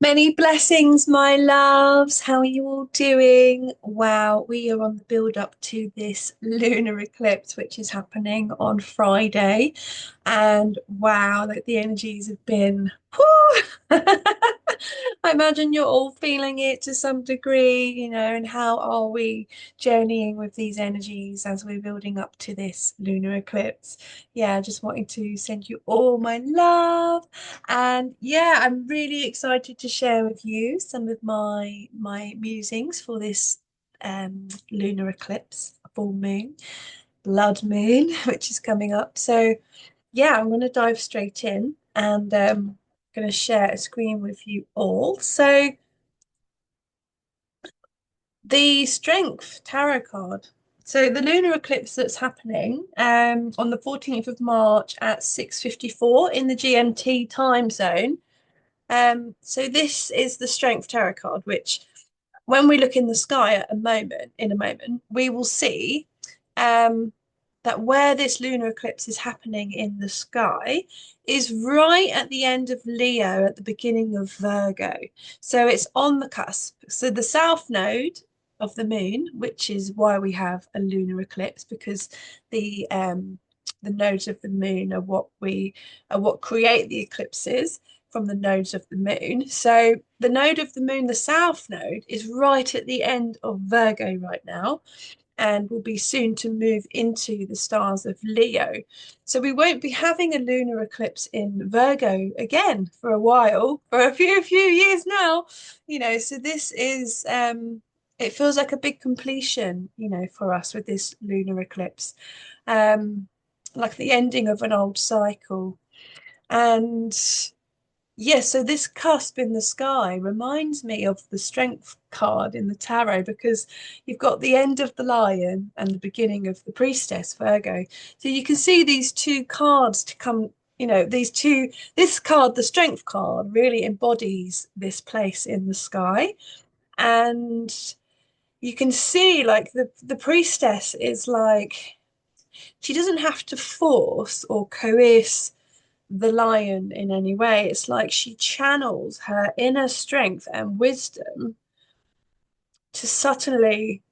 Many blessings, my loves. How are you all doing? Wow, we are on the build up to this lunar eclipse, which is happening on Friday. And wow, like the energies have been, whew. I imagine you're all feeling it to some degree, and how are we journeying with these energies as we're building up to this lunar eclipse? Yeah, just wanting to send you all my love. And yeah, I'm really excited to share with you some of my musings for this lunar eclipse, full moon, blood moon, which is coming up. So yeah, I'm going to dive straight in and going to share a screen with you all. So the Strength Tarot card. So the lunar eclipse that's happening on the 14th of March at 6:54 in the GMT time zone. So this is the Strength Tarot card, which when we look in the sky in a moment, we will see um, that where this lunar eclipse is happening in the sky is right at the end of Leo, at the beginning of Virgo. So it's on the cusp. So the south node of the moon, which is why we have a lunar eclipse, because the nodes of the moon are what create the eclipses from the nodes of the moon. So the node of the moon, the south node, is right at the end of Virgo right now and will be soon to move into the stars of Leo. So we won't be having a lunar eclipse in Virgo again for a while, for a few years now. So this is it feels like a big completion, for us with this lunar eclipse. Um, like the ending of an old cycle. And yes, so this cusp in the sky reminds me of the strength card in the tarot because you've got the end of the lion and the beginning of the priestess, Virgo. So you can see these two cards to come, this card, the strength card, really embodies this place in the sky. And you can see like the priestess is like, she doesn't have to force or coerce the lion in any way. It's like she channels her inner strength and wisdom to subtly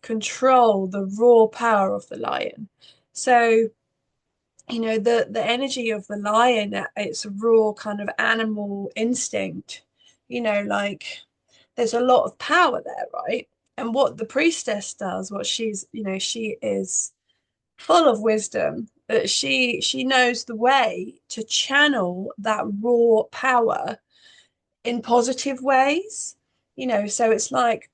control the raw power of the lion. So, the energy of the lion, its raw kind of animal instinct, like there's a lot of power there, right? And what the priestess does, what she is full of wisdom, that she knows the way to channel that raw power in positive ways. So it's like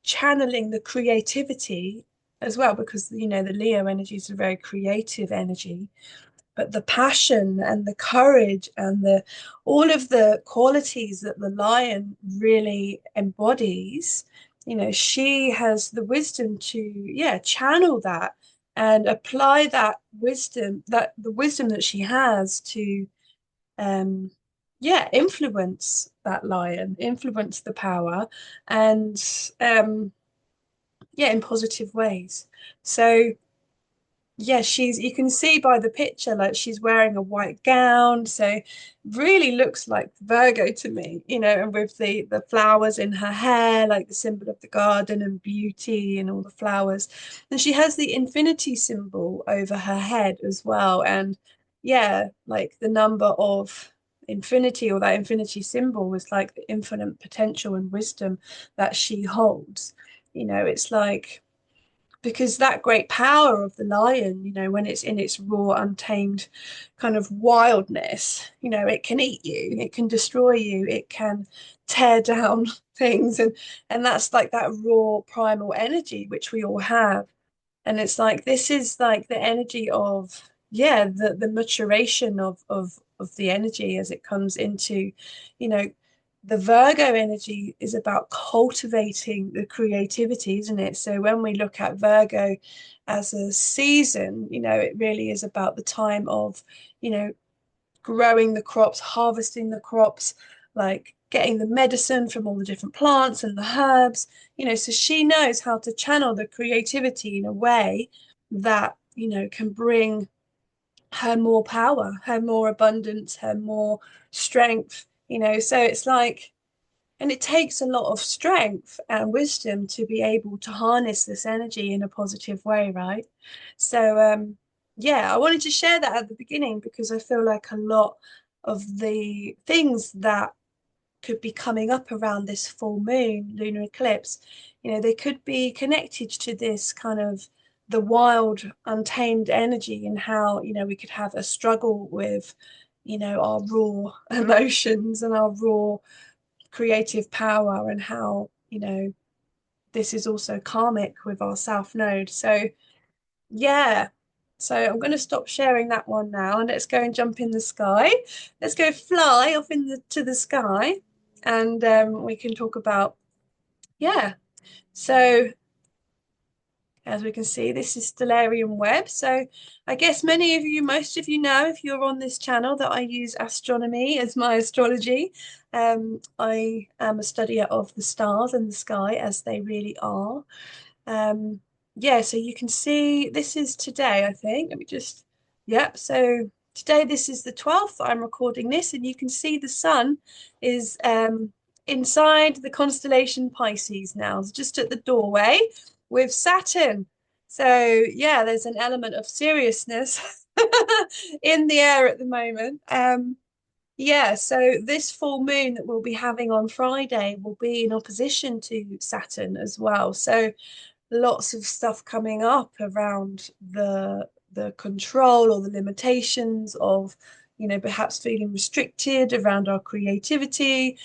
channeling the creativity as well, because the Leo energy is a very creative energy, but the passion and the courage and the all of the qualities that the lion really embodies, she has the wisdom to, yeah, channel that and apply that wisdom, that the wisdom that she has to um yeah, influence that lion, influence the power, and yeah, in positive ways. So yeah, you can see by the picture, like she's wearing a white gown, so really looks like Virgo to me, and with the flowers in her hair, like the symbol of the garden and beauty and all the flowers. And she has the infinity symbol over her head as well. And yeah, like the number of infinity, or that infinity symbol, was like the infinite potential and wisdom that she holds. It's like, because that great power of the lion, when it's in its raw, untamed kind of wildness, it can eat you, it can destroy you, it can tear down things, and that's like that raw primal energy which we all have. And it's like, this is like the energy of, yeah, the maturation of the energy as it comes into, you know the Virgo energy is about cultivating the creativity, isn't it? So when we look at Virgo as a season, it really is about the time of, you know, growing the crops, harvesting the crops, like getting the medicine from all the different plants and the herbs, so she knows how to channel the creativity in a way that, can bring her more power, her more abundance, her more strength, so it's like, And it takes a lot of strength and wisdom to be able to harness this energy in a positive way, right? So, yeah, I wanted to share that at the beginning because I feel like a lot of the things that could be coming up around this full moon lunar eclipse, they could be connected to this kind of the wild, untamed energy and how, we could have a struggle with, our raw emotions and our raw creative power and how, this is also karmic with our South Node. So, yeah. So I'm going to stop sharing that one now and let's go and jump in the sky. Let's go fly off to the sky and we can talk about, yeah. So as we can see, this is Stellarium Web. So I guess most of you know, if you're on this channel, that I use astronomy as my astrology. I am a studier of the stars and the sky as they really are. Um, yeah, so you can see this is today, I think. Let me just, yep. So today, this is the 12th. I'm recording this, and you can see the sun is inside the constellation Pisces now, it's just at the doorway with Saturn. So yeah, there's an element of seriousness in the air at the moment. Yeah, so this full moon that we'll be having on Friday will be in opposition to Saturn as well. So lots of stuff coming up around the control or the limitations of, perhaps feeling restricted around our creativity.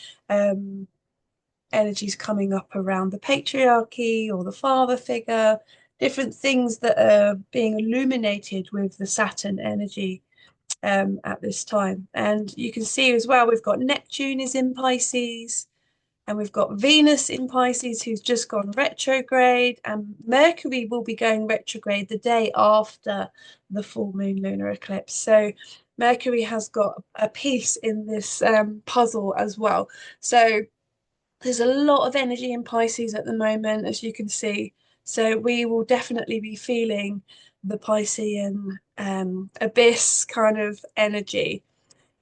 Energies coming up around the patriarchy or the father figure, different things that are being illuminated with the Saturn energy at this time. And you can see as well, we've got Neptune is in Pisces. And we've got Venus in Pisces, who's just gone retrograde, and Mercury will be going retrograde the day after the full moon lunar eclipse. So Mercury has got a piece in this puzzle as well. So there's a lot of energy in Pisces at the moment, as you can see. So we will definitely be feeling the Piscean abyss kind of energy.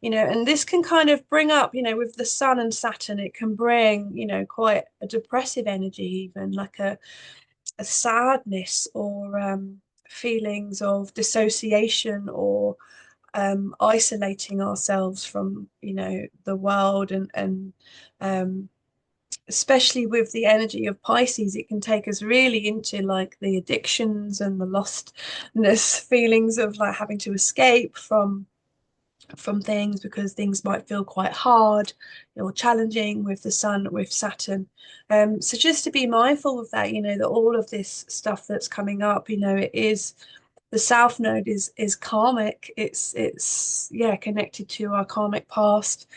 And this can kind of bring up, with the Sun and Saturn, it can bring, quite a depressive energy, even like a sadness or feelings of dissociation or isolating ourselves from, the world and especially with the energy of Pisces, it can take us really into like the addictions and the lostness feelings of like having to escape from things because things might feel quite hard or challenging with the sun with Saturn. So just to be mindful of that, that all of this stuff that's coming up, it is the South Node is karmic. It's yeah, connected to our karmic past,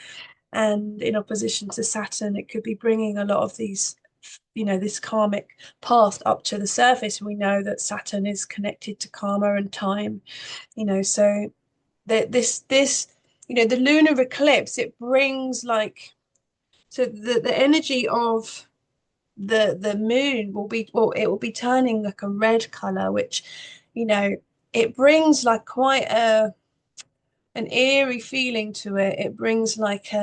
and in opposition to Saturn, it could be bringing a lot of these, this karmic past up to the surface. We know that Saturn is connected to karma and time, so that this the lunar eclipse, it brings like, so the energy of the moon will be, well, it will be turning like a red color, which it brings like quite an eerie feeling to it. It brings like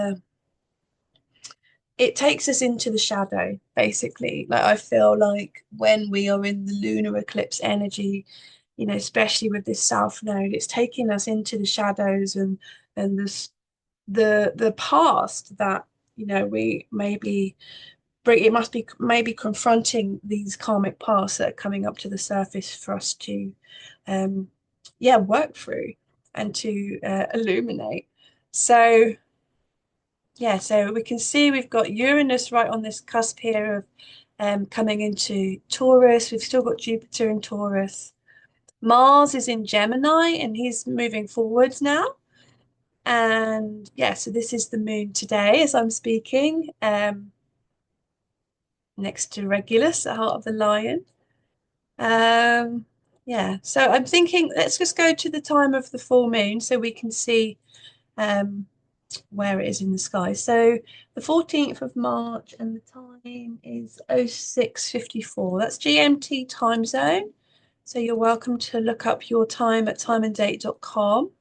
it takes us into the shadow, basically. Like I feel like when we are in the lunar eclipse energy, especially with this south node, it's taking us into the shadows and this the past that we maybe bring. It must be maybe confronting these karmic pasts that are coming up to the surface for us to yeah, work through and to illuminate. So yeah, so we can see we've got Uranus right on this cusp here of coming into Taurus. We've still got Jupiter in Taurus. Mars is in Gemini and he's moving forwards now. And yeah, so this is the moon today as I'm speaking, next to Regulus, the heart of the lion. Um, yeah, so I'm thinking let's just go to the time of the full moon so we can see um, where it is in the sky. So the 14th of March and the time is 06:54. That's GMT time zone. So you're welcome to look up your time at timeanddate.com.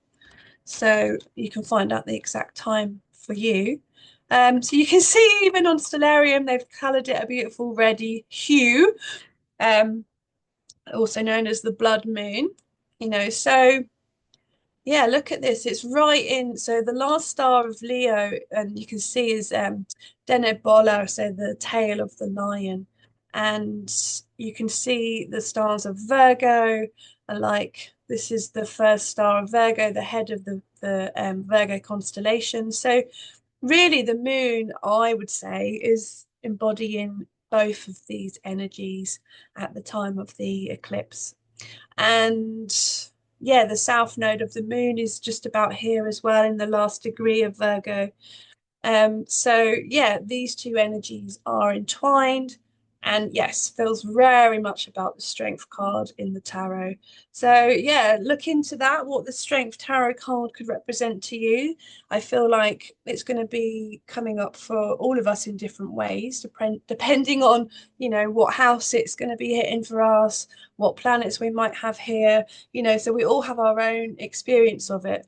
So you can find out the exact time for you. So you can see even on Stellarium, they've coloured it a beautiful reddy hue, um, also known as the blood moon. So yeah, look at this. It's right in. So the last star of Leo, and you can see is Denebola, so the tail of the lion. And you can see the stars of Virgo, and like this is the first star of Virgo, the head of the Virgo constellation. So really, the moon, I would say, is embodying both of these energies at the time of the eclipse. And yeah, the south node of the moon is just about here as well in the last degree of Virgo. So yeah, these two energies are entwined, and yes, feels very much about the strength card in the tarot. So yeah, look into that, what the strength tarot card could represent to you. I feel like it's going to be coming up for all of us in different ways, depending on, what house it's going to be hitting for us, what planets we might have here, so we all have our own experience of it.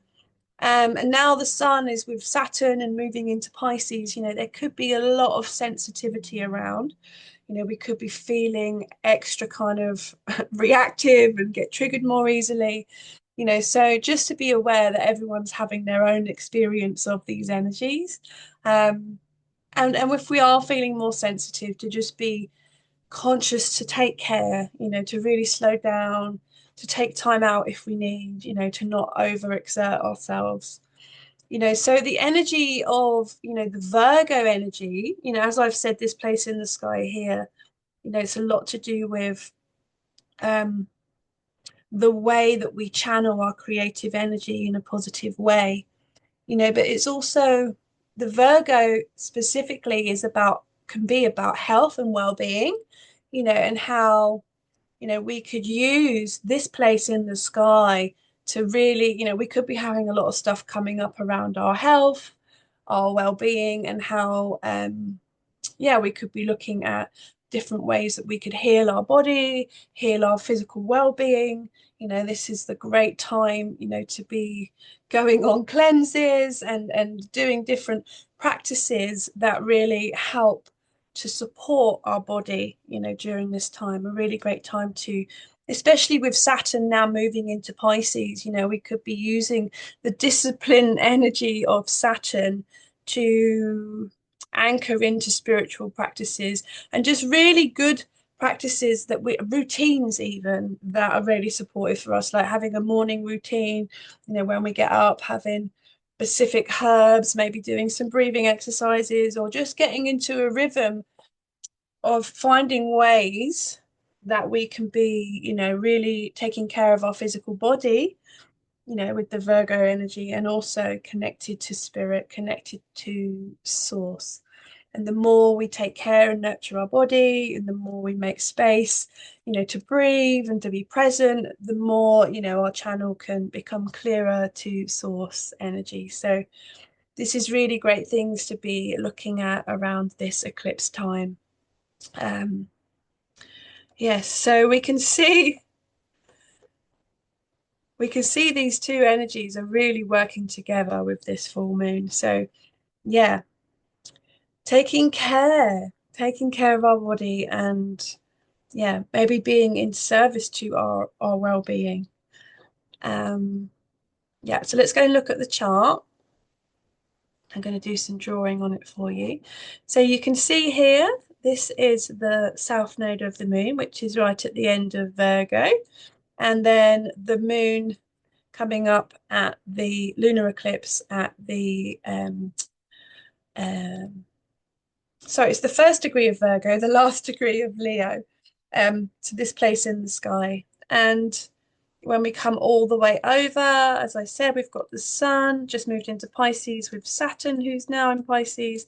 And now the sun is with Saturn and moving into Pisces, there could be a lot of sensitivity around. We could be feeling extra kind of reactive and get triggered more easily. So just to be aware that everyone's having their own experience of these energies. Um, and if we are feeling more sensitive, to just be conscious to take care, to really slow down, to take time out if we need, to not overexert ourselves. So the energy of, the Virgo energy, as I've said, this place in the sky here, it's a lot to do with um, the way that we channel our creative energy in a positive way, but it's also the Virgo specifically can be about health and well-being, and how we could use this place in the sky to really, we could be having a lot of stuff coming up around our health, our well-being, and how, yeah, we could be looking at different ways that we could heal our body, heal our physical well-being. This is the great time, to be going on cleanses and doing different practices that really help to support our body, during this time. A really great time to, especially with Saturn now moving into Pisces, we could be using the discipline energy of Saturn to anchor into spiritual practices and just really good practices that routines even that are really supportive for us, like having a morning routine, when we get up, having specific herbs, maybe doing some breathing exercises, or just getting into a rhythm of finding ways that we can be, really taking care of our physical body, with the Virgo energy, and also connected to spirit, connected to source. And the more we take care and nurture our body, and the more we make space, to breathe and to be present, the more, our channel can become clearer to source energy. So this is really great things to be looking at around this eclipse time. Um, yes, so we can see these two energies are really working together with this full moon. So yeah, taking care of our body, and yeah, maybe being in service to our well-being. Um, yeah, so let's go and look at the chart. I'm going to do some drawing on it for you. So you can see here, this is the south node of the moon, which is right at the end of Virgo, and then the moon coming up at the lunar eclipse at the um, sorry, it's the first degree of Virgo, the last degree of Leo, to this place in the sky. And when we come all the way over, as I said, we've got the sun just moved into Pisces with Saturn, who's now in Pisces,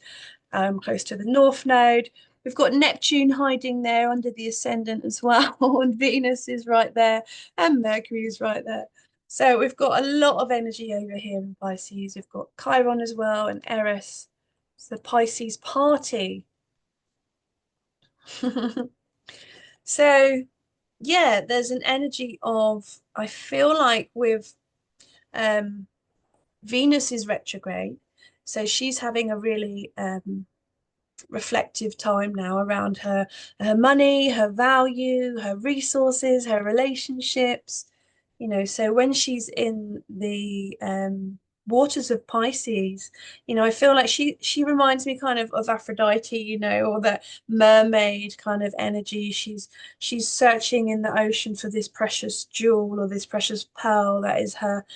close to the North Node. We've got Neptune hiding there under the ascendant as well, and Venus is right there, and Mercury is right there. So we've got a lot of energy over here in Pisces. We've got Chiron as well, and Eris. It's the Pisces party. So yeah, there's an energy of, I feel like with um Venus is retrograde. So she's having a really reflective time now around her money, her value, her resources, her relationships. So when she's in the waters of Pisces, I feel like she reminds me kind of Aphrodite, or the mermaid kind of energy. She's searching in the ocean for this precious jewel or this precious pearl that is her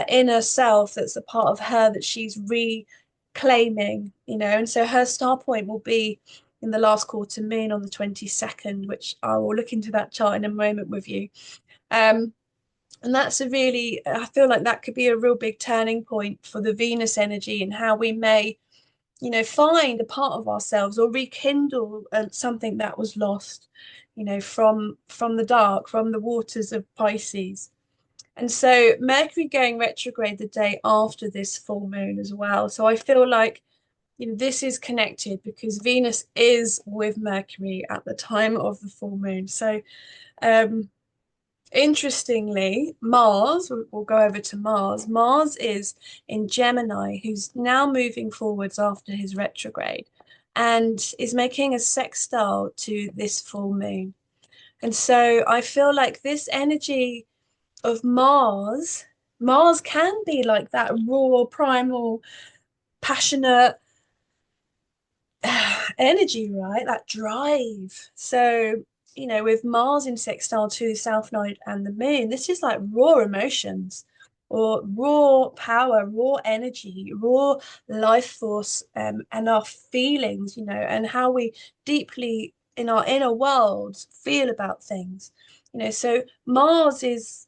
inner self, that's a part of her that she's reclaiming, and so her star point will be in the last quarter moon on the 22nd, which I will look into that chart in a moment with you. Um, and that's I feel like that could be a real big turning point for the Venus energy and how we may, find a part of ourselves or rekindle something that was lost, from the dark, from the waters of Pisces. And so Mercury going retrograde the day after this full moon as well. So I feel like, this is connected because Venus is with Mercury at the time of the full moon. So um, interestingly, Mars, we'll go over to Mars. Mars is in Gemini, who's now moving forwards after his retrograde and is making a sextile to this full moon. And so I feel like this energy of Mars can be like that raw, primal, passionate energy, right? That drive. So, with Mars in sextile to the South Node and the Moon, this is like raw emotions or raw power, raw energy, raw life force, and our feelings, and how we deeply in our inner world feel about things. So Mars is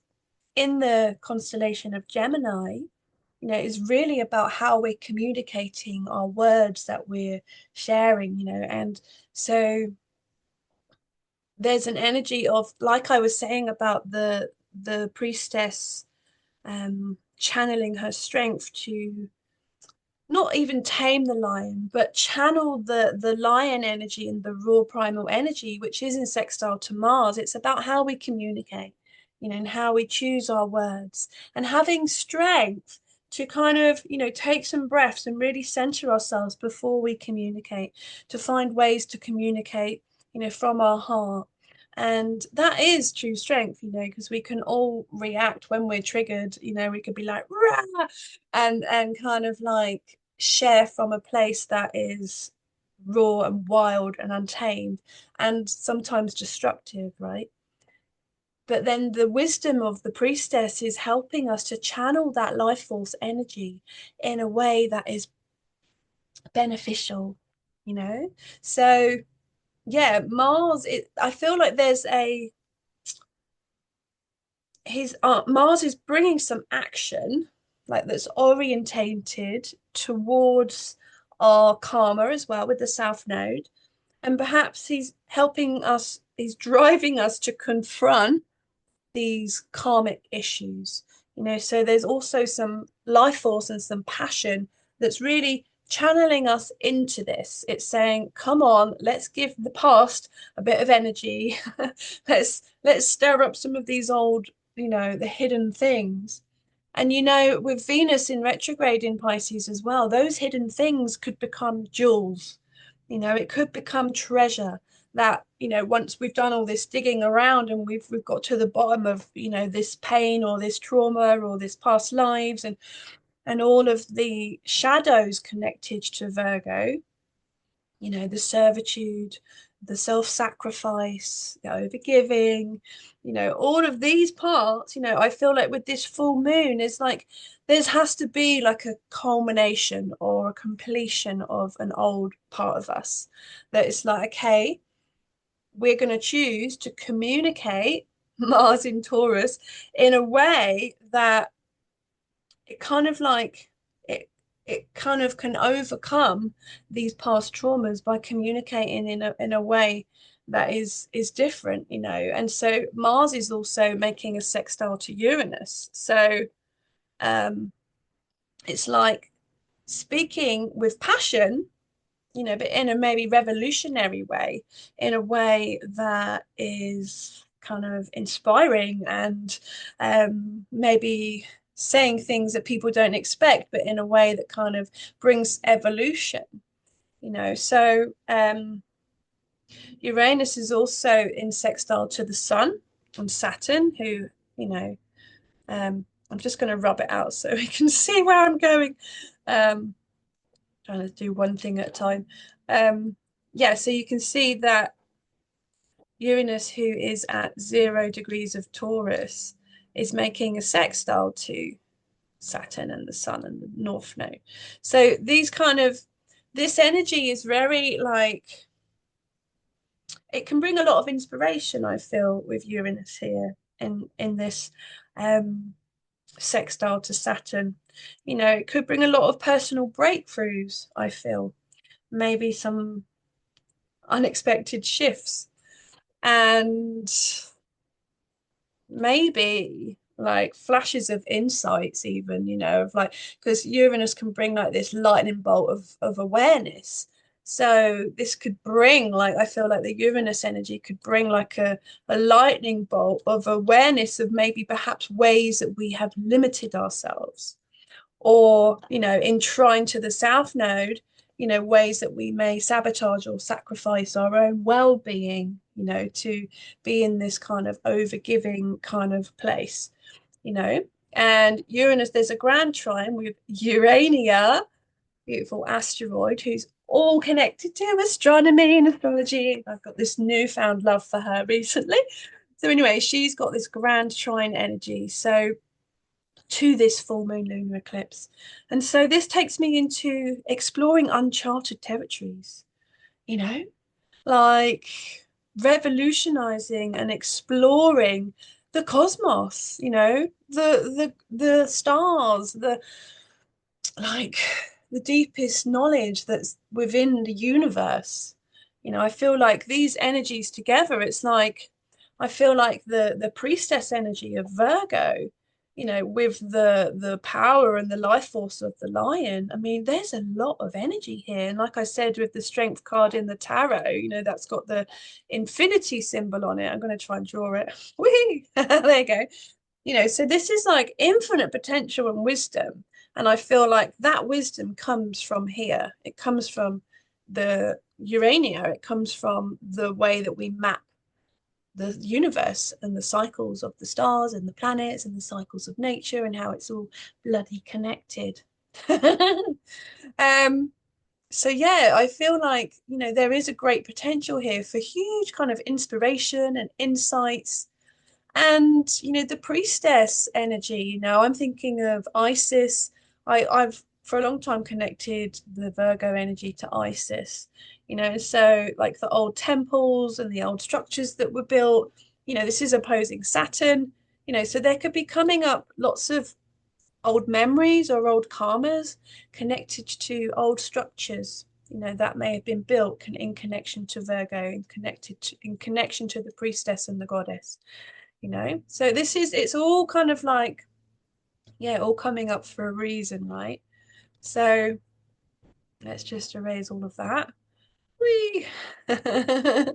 in the constellation of Gemini, is really about how we're communicating our words that we're sharing, and so there's an energy of, like I was saying about the priestess channeling her strength to not even tame the lion, but channel the lion energy and the raw primal energy, which is in sextile to Mars. It's about how we communicate, and how we choose our words and having strength to kind of, take some breaths and really center ourselves before we communicate, to find ways to communicate, from our heart. And that is true strength, because we can all react when we're triggered. We could be like, rah! and kind of like share from a place that is raw and wild and untamed and sometimes destructive, right? But then the wisdom of the priestess is helping us to channel that life force energy in a way that is beneficial, you know? So yeah, I feel like there's a his Mars is bringing some action like that's orientated towards our karma as well with the South Node. And perhaps he's driving us to confront these karmic issues. So there's also some life force and some passion that's really channeling us into this. It's saying, come on, let's give the past a bit of energy. let's stir up some of these old, the hidden things. And with Venus in retrograde in Pisces as well, those hidden things could become jewels. It could become treasure that, once we've done all this digging around and we've got to the bottom of, this pain or this trauma or this past lives and all of the shadows connected to Virgo, the servitude, the self-sacrifice, the overgiving, all of these parts, I feel like with this full moon, is like there has to be like a culmination or a completion of an old part of us that it's like, okay, we're going to choose to communicate Mars in Taurus in a way that it kind of like it kind of can overcome these past traumas by communicating in a way that is different, And so Mars is also making a sextile to Uranus. So um it's like speaking with passion, but in a maybe revolutionary way, in a way that is kind of inspiring and maybe saying things that people don't expect, but in a way that kind of brings evolution, So Uranus is also in sextile to the Sun and Saturn, who, you know, I'm just going to rub it out so we can see where I'm going. Um, Trying to do one thing at a time. Yeah, so you can see that Uranus, who is at 0 degrees of Taurus, is making a sextile to Saturn and the Sun and the North Node. So this energy is very like, it can bring a lot of inspiration, I feel, with Uranus here in this um, sextile to Saturn. It could bring a lot of personal breakthroughs, I feel. Maybe some unexpected shifts and maybe like flashes of insights even, of like, because Uranus can bring like this lightning bolt of awareness. So this could bring like, I feel like the Uranus energy could bring like a lightning bolt of awareness of maybe perhaps ways that we have limited ourselves, or in trine to the South Node, ways that we may sabotage or sacrifice our own well-being, to be in this kind of overgiving kind of place, you know. And Uranus, there's a grand trine with Urania, beautiful asteroid, who's all connected to astronomy and astrology. I've got this newfound love for her recently. So anyway, she's got this grand trine energy. So to this full moon lunar eclipse. And so this takes me into exploring uncharted territories, you know, like revolutionizing and exploring the cosmos, the stars, the like the deepest knowledge that's within the universe. I feel like these energies together, it's like I feel like the priestess energy of Virgo, with the power and the life force of the lion. I mean, there's a lot of energy here. And like I said, with the strength card in the tarot, that's got the infinity symbol on it. I'm going to try and draw it. Whee! There you go. So this is like infinite potential and wisdom. And I feel like that wisdom comes from here. It comes from the Urania. It comes from the way that we map the universe and the cycles of the stars and the planets and the cycles of nature and how it's all bloody connected. um, so yeah, I feel like, there is a great potential here for huge kind of inspiration and insights. And the priestess energy, I'm thinking of Isis. I've for a long time connected the Virgo energy to Isis, so like the old temples and the old structures that were built, this is opposing Saturn, so there could be coming up lots of old memories or old karmas connected to old structures, that may have been built in connection to Virgo and in connection to the priestess and the goddess. So it's all kind of like, yeah, all coming up for a reason, right? So let's just erase all of that. Whee! I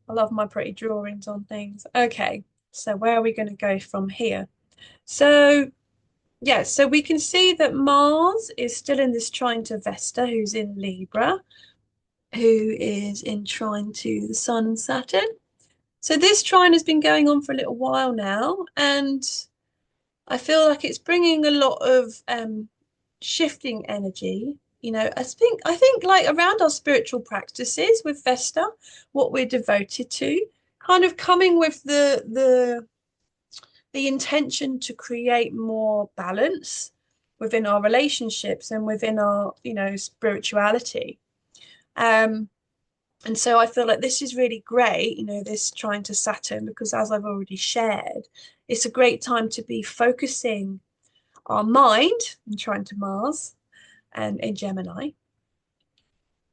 love my pretty drawings on things. Okay, so where are we going to go from here? So yeah, so we can see that Mars is still in this trine to Vesta, who's in Libra, who is in trine to the Sun and Saturn. So this trine has been going on for a little while now, and I feel like it's bringing a lot of shifting energy. I think like around our spiritual practices with Vesta, what we're devoted to, kind of coming with the intention to create more balance within our relationships and within our, spirituality. Um, and so I feel like this is really great, this trine to Saturn, because as I've already shared, it's a great time to be focusing our mind and trine to Mars and in Gemini,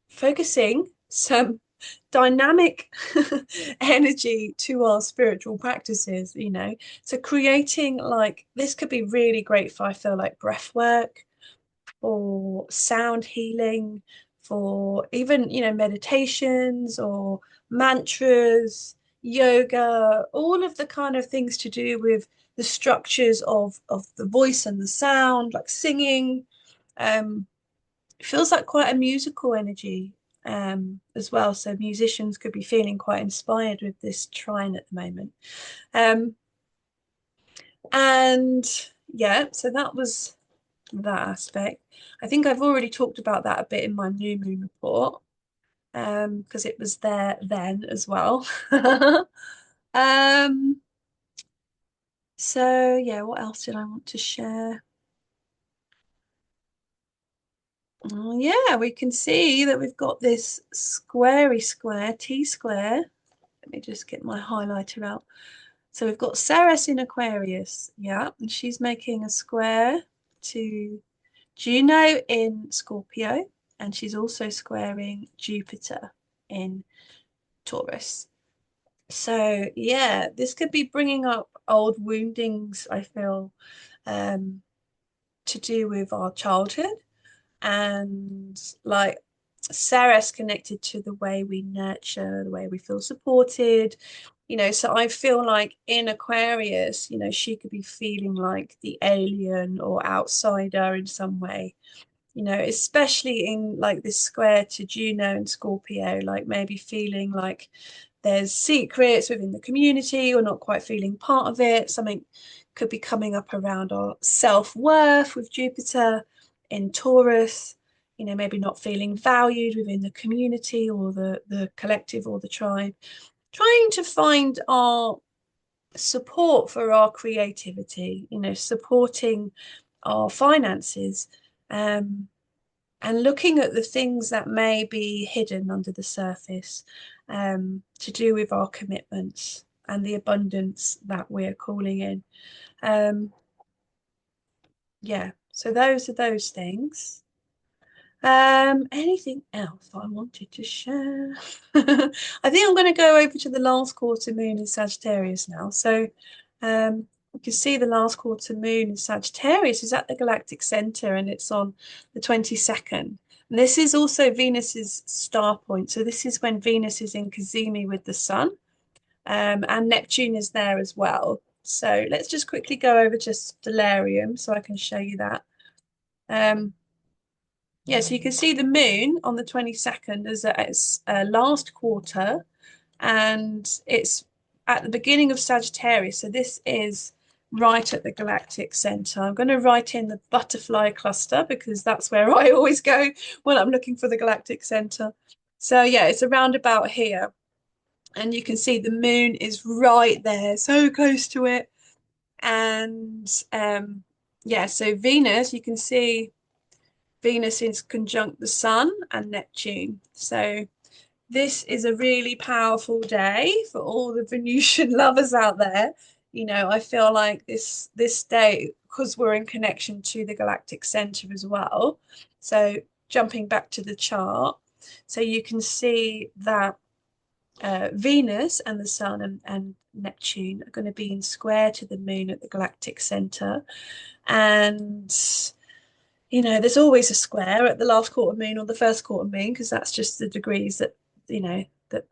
focusing some dynamic energy to our spiritual practices, So creating like this could be really great for, I feel like, breath work or sound healing, for even, meditations or mantras, yoga, all of the kind of things to do with the the structures of the voice and the sound, like singing. Um, it feels like quite a musical energy as well. So musicians could be feeling quite inspired with this trine at the moment. Um, and yeah, so that was that aspect. I think I've already talked about that a bit in my new moon report, because it was there then as well. Um, so yeah, what else did I want to share? Oh, yeah, we can see that we've got this squarey square, T square. Let me just get my highlighter out. So we've got Ceres in Aquarius, yeah, and she's making a square to Juno in Scorpio, and she's also squaring Jupiter in Taurus. So yeah, this could be bringing up old woundings, I feel, um, to do with our childhood and like Ceres connected to the way we nurture, the way we feel supported. So I feel like in Aquarius, she could be feeling like the alien or outsider in some way, especially in like this square to Juno and Scorpio, like maybe feeling like there's secrets within the community or not quite feeling part of it. Something could be coming up around our self-worth with Jupiter in Taurus, maybe not feeling valued within the community or the collective or the tribe. Trying to find our support for our creativity, supporting our finances. Um, and looking at the things that may be hidden under the surface, to do with our commitments and the abundance that we're calling in. Um, yeah, so those are those things. Anything else I wanted to share? I think I'm going to go over to the last quarter moon in Sagittarius now. So you can see the last quarter moon in Sagittarius is at the galactic center and it's on the 22nd. And this is also Venus's star point. So this is when Venus is in Cazimi with the sun, and Neptune is there as well. So let's just quickly go over to Stellarium so I can show you that. Um, yeah, so you can see the moon on the 22nd as its last quarter, and it's at the beginning of Sagittarius. So this is right at the galactic center. I'm going to write in the butterfly cluster because that's where I always go when I'm looking for the galactic center. So yeah, it's around about here. And you can see the moon is right there, so close to it. And yeah, so Venus, you can see Venus is conjunct the Sun and Neptune. So this is a really powerful day for all the Venusian lovers out there. I feel like this day, because we're in connection to the galactic center as well. So jumping back to the chart, so you can see that Venus and the Sun and Neptune are going to be in square to the moon at the galactic center. And there's always a square at the last quarter moon or the first quarter moon because that's just the degrees that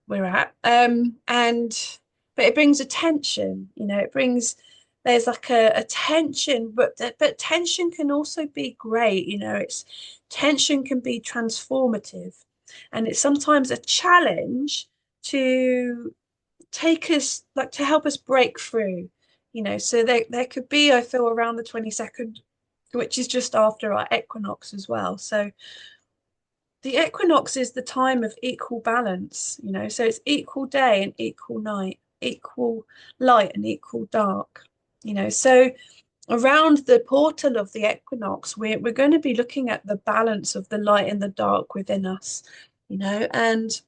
we're at. And but it brings a tension, it brings there's like a tension, but tension can also be great, it's tension can be transformative, and it's sometimes a challenge to take us like to help us break through, so there could be, I feel, around the 22nd, which is just after our equinox as well. So the equinox is the time of equal balance, so it's equal day and equal night, equal light and equal dark, so around the portal of the equinox, we're going to be looking at the balance of the light and the dark within us, and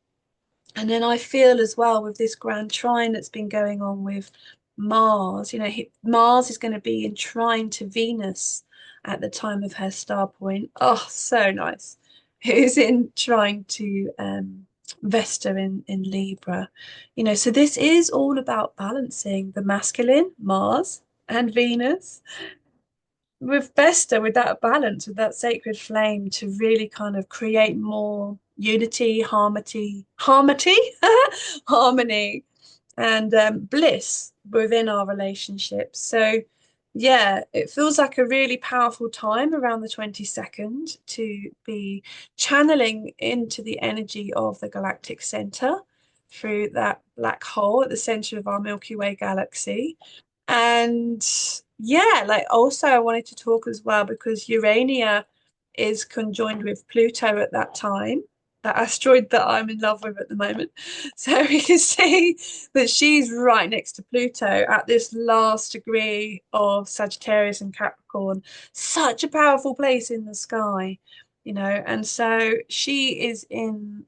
then I feel as well with this grand trine that's been going on with Mars, Mars is going to be in trine to Venus at the time of her star point. Oh, so nice. Who's in trine to Vesta in Libra. So this is all about balancing the masculine, Mars, and Venus, with Vesta, with that balance, with that sacred flame to really kind of create more unity, harmony, harmony, and bliss within our relationships. So yeah, it feels like a really powerful time around the 22nd to be channeling into the energy of the galactic center through that black hole at the center of our Milky Way galaxy. And yeah, like also I wanted to talk as well because Urania is conjoined with Pluto at that time, that asteroid that I'm in love with at the moment. So we can see that she's right next to Pluto at this last degree of Sagittarius and Capricorn. Such a powerful place in the sky, you know, and so she's in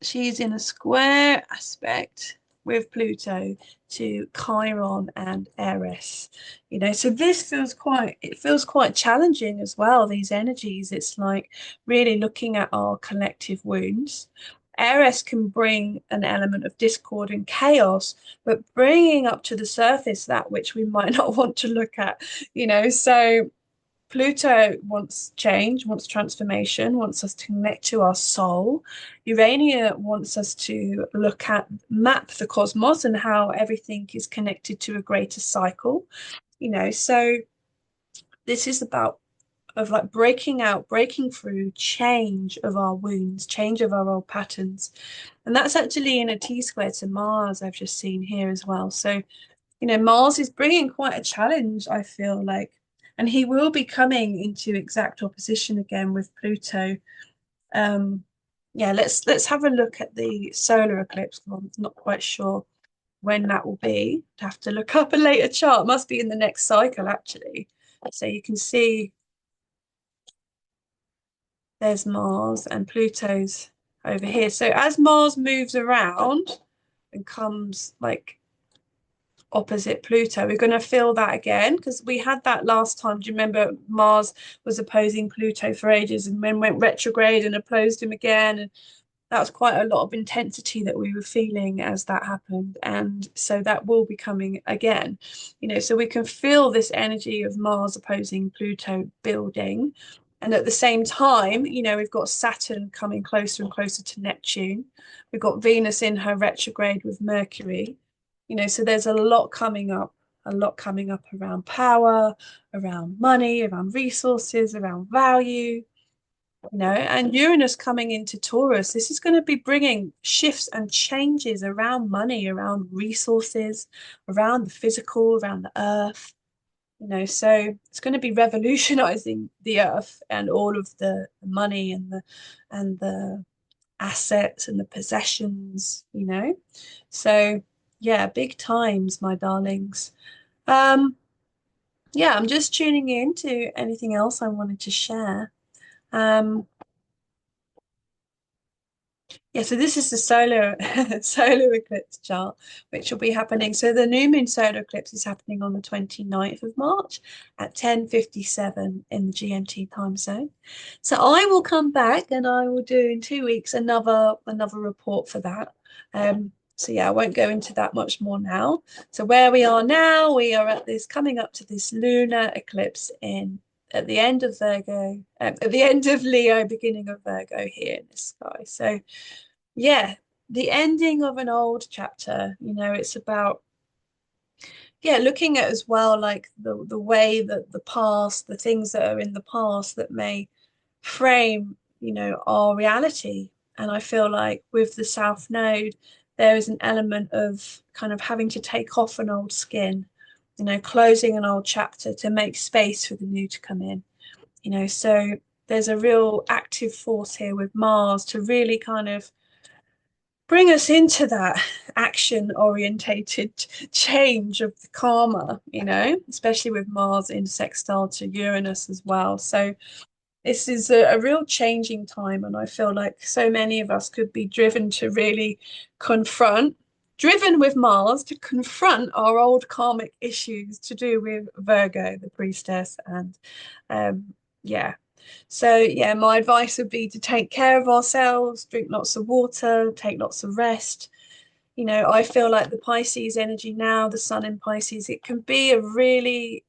a square aspect with Pluto to Chiron and Eris. You know, so this feels quite challenging as well, these energies. It's like really looking at our collective wounds. Eris can bring an element of discord and chaos, but bringing up to the surface that which we might not want to look at, you know. So Pluto wants change, wants transformation, wants us to connect to our soul. Urania wants us to map the cosmos and how everything is connected to a greater cycle. You know, so this is about of like breaking out, breaking through, change of our wounds, change of our old patterns. And that's actually in a T square to Mars, I've just seen here as well. So you know, Mars is bringing quite a challenge, I feel like, and he will be coming into exact opposition again with Pluto. Um, yeah, let's have a look at the solar eclipse. I'm not quite sure when that will be. I have to look up a later chart. It must be in the next cycle, actually. So you can see there's Mars and Pluto's over here. So as Mars moves around and comes like opposite Pluto. We're going to feel that again because we had that last time. Do you remember Mars was opposing Pluto for ages and then went retrograde and opposed him again? And that was quite a lot of intensity that we were feeling as that happened. And so that will be coming again, you know, so we can feel this energy of Mars opposing Pluto building. And at the same time, you know, we've got Saturn coming closer and closer to Neptune. We've got Venus in her retrograde with Mercury, you know, so there's a lot coming up around power, around money, around resources, around value, you know, and Uranus coming into Taurus, this is going to be bringing shifts and changes around money, around resources, around the physical, around the earth, you know, so it's going to be revolutionizing the earth and all of the money and the assets and the possessions, you know. So yeah, big times, my darlings. Um, yeah, I'm just tuning in to anything else I wanted to share. Um, Yeah, so this is the solar solar eclipse chart, which will be happening. So the new moon solar eclipse is happening on the 29th of March at 10:57 in the GMT time zone. So I will come back and I will do in 2 weeks another report for that. So yeah, I won't go into that much more now. So where we are now, we are at this coming up to this lunar eclipse in at the end of Virgo, at the end of Leo, beginning of Virgo here in the sky. So yeah, the ending of an old chapter, you know, it's about, yeah, looking at as well like the way that the past, the things that are in the past that may frame, you know, our reality. And I feel like with the South Node, there is an element of kind of having to take off an old skin, you know, closing an old chapter to make space for the new to come in, you know. So there's a real active force here with Mars to really kind of bring us into that action orientated change of the karma, you know, especially with Mars in sextile to Uranus as well. So this is a real changing time, and I feel like so many of us could be driven to really driven with Mars to confront our old karmic issues to do with Virgo, the priestess, and yeah. So yeah, my advice would be to take care of ourselves, drink lots of water, take lots of rest. You know, I feel like the Pisces energy now, the sun in Pisces, it can be a really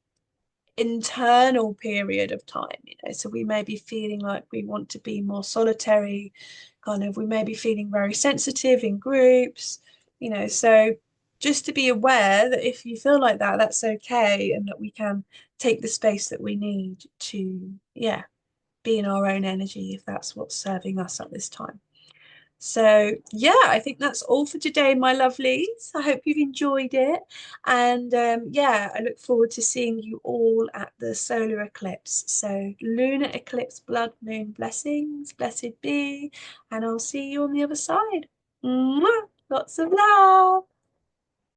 internal period of time, you know. So we may be feeling like we want to be more solitary, kind of, we may be feeling very sensitive in groups, you know. So just to be aware that if you feel like that, that's okay, and that we can take the space that we need to, yeah, be in our own energy if that's what's serving us at this time. So, yeah, I think that's all for today, my lovelies. I hope you've enjoyed it. And yeah, I look forward to seeing you all at the solar eclipse. So, lunar eclipse, blood moon blessings, blessed be. And I'll see you on the other side. Mwah! Lots of love.